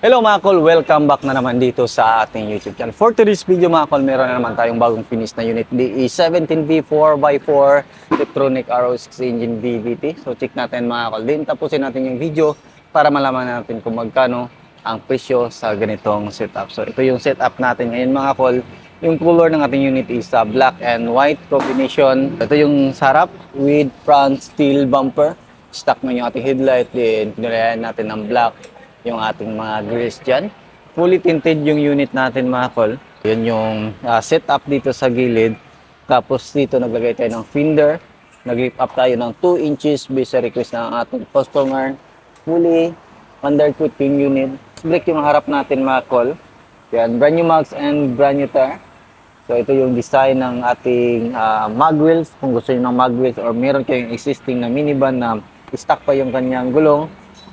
Hello mga kol, welcome back na naman dito sa ating YouTube channel. For today's video mga kol, meron na naman tayong bagong finish na unit DE17V 4x4 Electronic RO6 Engine VVT. So check natin mga kol din. Tapusin natin yung video para malaman natin kung magkano ang presyo sa ganitong setup. So ito yung setup natin ngayon mga kol. Yung color ng ating unit is black and white combination. Ito yung sarap with front steel bumper. Stock na yung ating headlight. Then pinulayan natin ng black yung ating mga grills dyan. Fully tinted yung unit natin mga kol. Yun yung setup dito sa gilid. Tapos dito naglagay tayo ng fender. Nag-lift up tayo ng 2 inches based sa request ng ating customer. Fully undercoat yung unit. Brake yung harap natin mga kol. Yan, brand new mags and brand new tire. So ito yung design ng ating mag wheels. Kung gusto nyo ng mag wheels or meron kayong existing na minivan na stock pa yung kanyang gulong,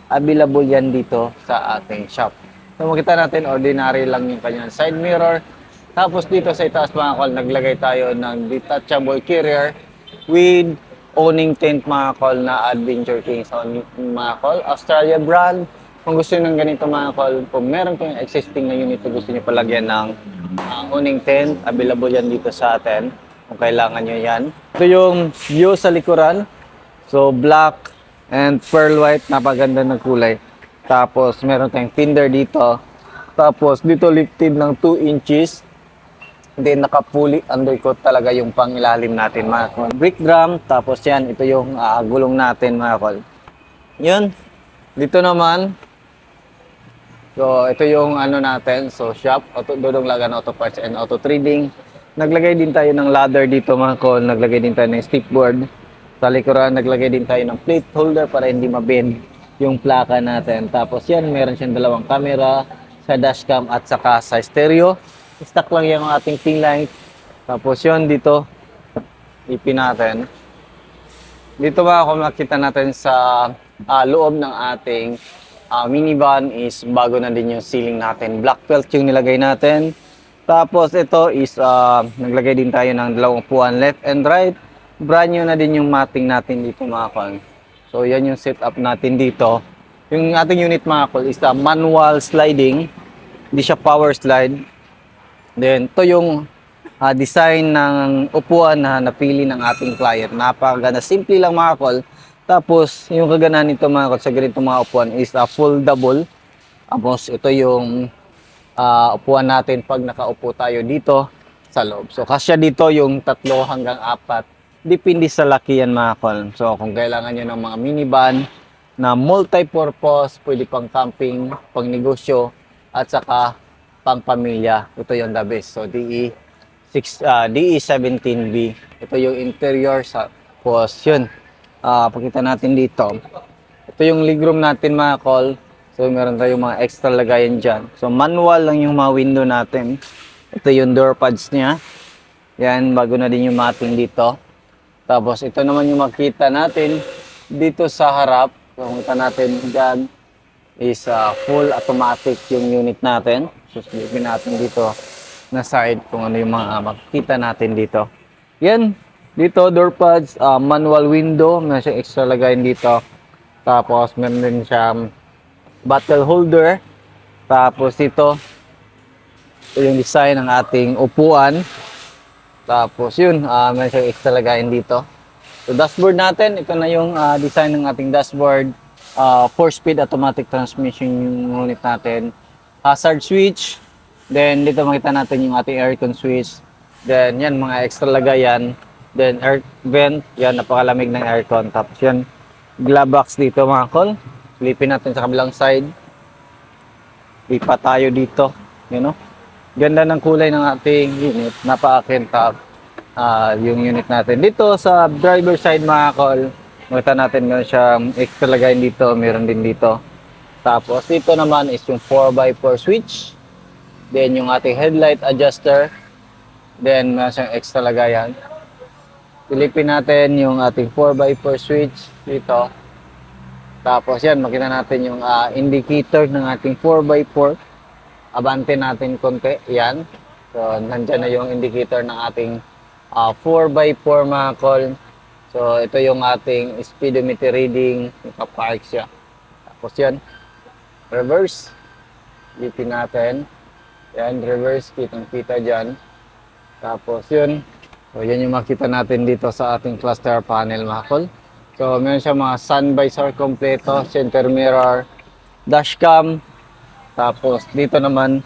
available yan dito sa ating shop. So makita natin, ordinary lang yung kanyang side mirror. Tapos dito sa itaas mga kol, naglagay tayo ng detachable carrier with owning tent mga kol na Adventure King. So mga kol, Australia brand. Kung gusto nyo ng ganito mga kol, kung meron kayong existing na unit na gusto nyo palagyan ng owning tent, available yan dito sa atin kung kailangan nyo yan. Ito yung view sa likuran. So black and pearl white, napaganda ng kulay. Tapos meron tayong fender dito. Tapos dito lifted ng 2 inches. Then naka fully undercoat talaga yung pangilalim natin mga kol. Brake drum, tapos yan, ito yung gulong natin mga kol. Yun. Dito naman, so ito yung ano natin, so shop, Dodong Lagan Auto Parts and Auto Trading. Naglagay din tayo ng ladder dito mga kol. Naglagay din tayo ng stickboard. Sa likuran, naglagay din tayo ng plate holder para hindi mabend yung plaka natin. Tapos yan, meron siyang dalawang camera sa dashcam at saka sa stereo. Stock lang yung ating tail light. Tapos yun, dito, ipin natin. Dito ba kung makita natin sa loob ng ating minivan is bago na din yung ceiling natin. Black felt yung nilagay natin. Tapos ito is naglagay din tayo ng dalawang upuan left and right. Brand new na din yung matting natin dito mga kol. So yan yung setup natin dito. Yung ating unit mga kol is manual sliding. Hindi siya power slide. Then ito yung design ng upuan na napili ng ating client. Napakaganda. Simple lang mga kol. Tapos yung kaganahan nito mga kol sa ganitong mga upuan is foldable. Tapos ito yung upuan natin pag nakaupo tayo dito sa loob. So kasya dito yung 3 hanggang 4. Depende sa laki yan mga kol. So kung kailangan nyo ng mga minivan na multi-purpose, pwede pang camping, pang negosyo, at saka pang pamilya, ito yung the best. So DE17V, ito yung interior sa post. Yun, pakita natin dito. Ito yung legroom natin mga kol. So meron tayong mga extra lagayan dyan. So manual lang yung mga window natin. Ito yung door pads niya. Yan, bago na din yung matting dito. Tapos ito naman yung makita natin dito sa harap. So makita natin dyan is full automatic yung unit natin. So silipin natin dito na side kung ano yung mga makikita natin dito. Yan, dito door pads, manual window, may siyang extra lagayan dito. Tapos meron din siyang bottle holder. Tapos ito yung design ng ating upuan. Tapos yun, may siyang extra lagayan dito. So dashboard natin, ito na yung design ng ating dashboard. 4-speed automatic transmission yung unit natin. Hazard switch. Then dito makita natin yung ating aircon switch. Then yan, mga extra lagayan. Then air vent, yan, napakalamig ng aircon. Tapos yan, glove box dito mga kol. Silipin natin sa kabilang side. Lipat tayo dito. You know? Ganda ng kulay ng ating unit. Napaka-kintab yung unit natin. Dito sa driver side mga kol, makita natin meron siyang extra lagayan dito. Meron din dito. Tapos dito naman is yung 4x4 switch. Then yung ating headlight adjuster. Then meron siyang extra lagayan. Silipin natin yung ating 4x4 switch dito. Tapos yan, makita natin yung indicator ng ating 4x4. Abante natin konti, yan. So, nandyan na yung indicator ng ating 4x4 mga kol. So, ito yung ating speedometer reading. Nakapark siya. Tapos yan, reverse. Lipin natin. Yan, reverse, kitang-kita dyan. Tapos yun. So, yan yung makita natin dito sa ating cluster panel, mga kol. So, meron siya mga sun visor kompleto, center mirror, dashcam. Tapos, dito naman,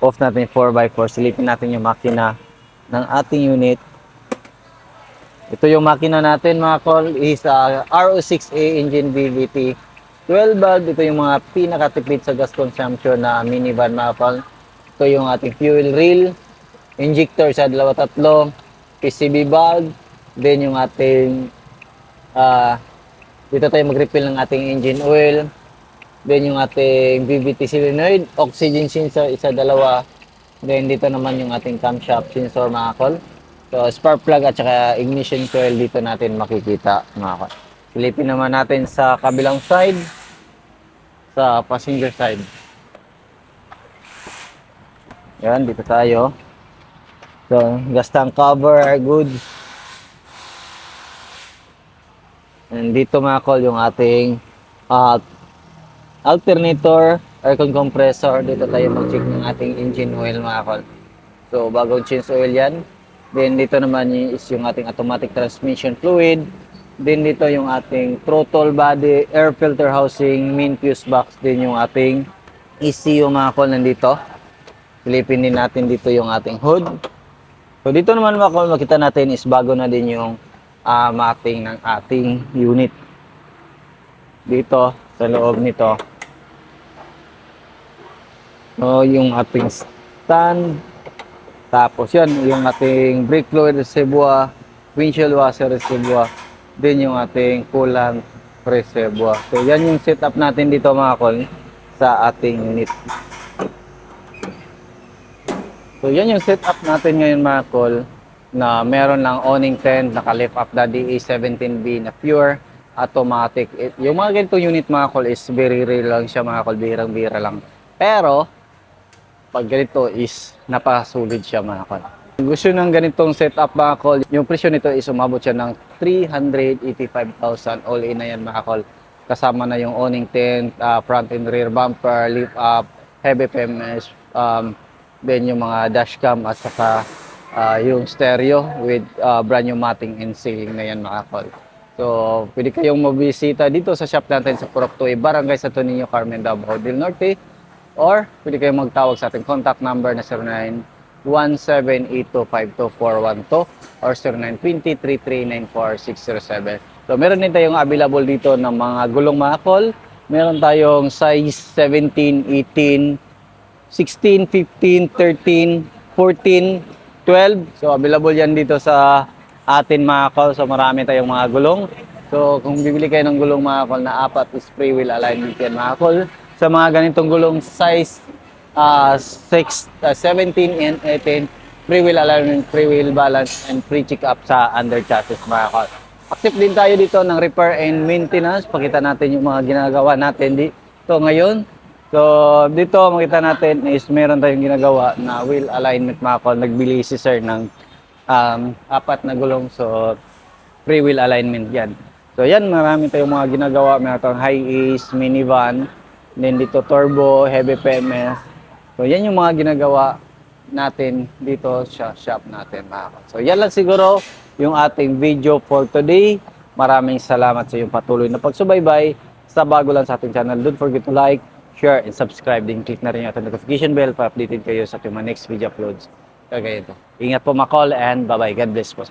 off natin 4x4. Silipin natin yung makina ng ating unit. Ito yung makina natin, mga kol, is RO6A engine VVT 12 valve. Ito yung mga pinakatipid sa gas consumption na minivan, mga kol. Ito yung ating fuel reel, injector sa 2-3, PCB valve, then yung ating dito tayo mag-refill ng ating engine oil, then yung ating VVT solenoid, oxygen sensor 1-2, then dito naman yung ating camshaft sensor, mga kol. So, spark plug at saka ignition coil dito natin makikita, mga kol. Silipin naman natin sa kabilang side, sa passenger side. Yan, dito tayo. So, gas tank cover, good. And dito, mga kol, yung ating alternator, aircon compressor. Dito tayo mag-check ng ating engine oil, mga kol. So, bagong change oil yan. Then, dito naman is yung ating automatic transmission fluid. Then, dito yung ating throttle body, air filter housing, main fuse box. Then, yung ating ECU, mga kol, nandito. Silipin din natin dito yung ating hood. So, dito naman, mga kol, makita natin is bago na din yung mating ng ating unit. Dito, sa loob nito. So, yung ating stand. Tapos yan, yung ating brake fluid reservoir, windshield washer reservoir, din yung ating coolant reservoir. So yan yung setup natin dito, mga kol, sa ating unit. So yan yung setup natin ngayon, mga kol, na meron lang awning tent, naka-lift up na DE17B na pure automatic. Yung mga ganitong unit, mga kol, is very rare lang siya, mga kol, birang-bira lang. Pero pag ganito is napasulit siya, mga kol. Kung gusto ng ganitong setup, mga kol, yung presyo nito is umabot siya ng 385,000 all in na yan, mga kol. Kasama na yung awning tent, front and rear bumper, lift up, heavy PMS, then yung mga dashcam at saka yung stereo with brand new matting and ceiling na yan, mga kol. So, pwede kayong mabisita dito sa shop natin sa Purok 2, Barangay Santo Niño, Carmen, Davao del Norte. Or, pwede kayong magtawag sa ating contact number na 0917825212 or 0920-3394607. So, meron din tayong available dito ng mga gulong, mga kol. Meron tayong size 17, 18, 16, 15, 13, 14, 12. So, available yan dito sa atin, mga kol. So, marami tayong mga gulong. So, kung bibili kayo ng gulong, mga kol, na 4 is free wheel alignment yan, mga kol. Sa mga ganitong gulong size 17 and 18, free wheel alignment, free wheel balance, and free check-up sa under chassis, mga kol. Accept din tayo dito ng repair and maintenance. Pakita natin yung mga ginagawa natin dito ngayon. So, dito makita natin is meron tayong ginagawa na wheel alignment, mga kol. Nagbili si sir ng 4 na gulong. So, free wheel alignment yan. So, yan, marami tayong mga ginagawa. Meron tayong high ace, minivan, then dito turbo, heavy PMS. So yan yung mga ginagawa natin dito sa shop natin, mga kol. So yan lang siguro yung ating video for today. Maraming salamat sa iyong patuloy na pagsubaybay. Sa bago lang sa ating channel, don't forget to like, share, and subscribe. Din click na rin yung ating notification bell para updated kayo sa ating mga next video uploads. Kagaya ito. Ingat po, mga kol, and bye-bye. God bless po.